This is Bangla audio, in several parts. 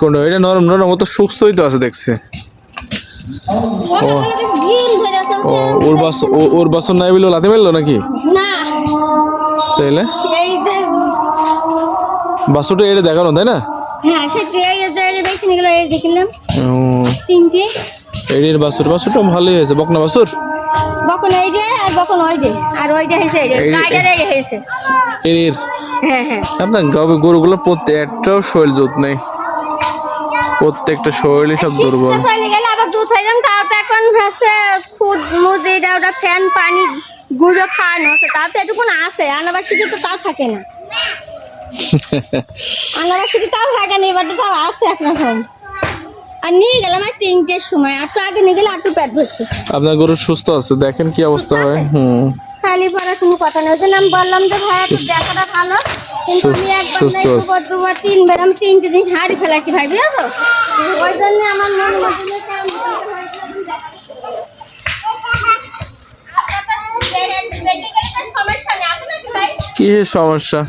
কোনটা এটা নরম নরম ও তো সুস্থই তো আছে দেখছে ও ওর বাসন নাই বলে লাথি মারলো নাকি না তাইলে এই যে বাসুটা এটা দেখানো তাই না হ্যাঁ সেটা এই যে দেখে নিগুলো এই দেখলাম ও তিনটে এড়ির বাসুটা ভালোই হয়েছে বকনা বাসুর বকন এই যে আর বকন ওই যে আর ওই যে হয়েছে এই যে টাইগার এই হয়েছে এড়ির হ্যাঁ হ্যাঁ আপনার গরুগুলো প্রত্যেকটাও শরীর জোত নেই প্রত্যেকটা শরীরই সব দুর্বল চলে গেলে আবার দুধ হয়ে যান তাও তো এখন হচ্ছে খুদ মুদ এটা ওটা ফ্যান পানি গুঁড়ো খাওয়ানো আছে তাও তো এটুকুন আছে আনাবাসীতে তো তাও থাকে না আনাবাসীতে তাও থাকে না এবার তো তাও আছে এখন আর নিয়ে গেলাম আর 3টের সময় আর তো আগে নিয়ে গেলে আর তো পেট ভরছে আপনার গরু সুস্থ আছে দেখেন কি অবস্থা হয় খালি পড়া কোনো কথা নেই ওই জন্য আমি বললাম যে ভাইয়া তোর দেখাটা ভালো কিন্তু আমি একবার সুস্থ না আছে। দুবার তিনবার আমি 3টে দিন হাড়ি ফেলাচ্ছি ভাই বুঝলো ওই জন্য আমার মনে মধ্যে কি সমস্যা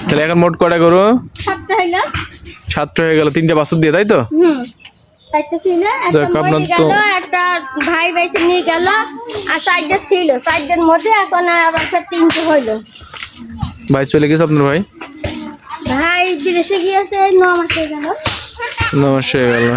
তাহলে এখন মোট কটা গরু 7টা হয়ে গেল 3টে বাছুর দিয়ে তাই তো একটা ভাই বেশি নিয়ে গেল আর 4টে ছিল 4টের মধ্যে এখন আবার 3টে হইলো ভাই চলে গেছে আপনার ভাই ভাই বিদেশে গিয়েছে 9 মাস হয়ে গেল 9 মাস হয়ে গেল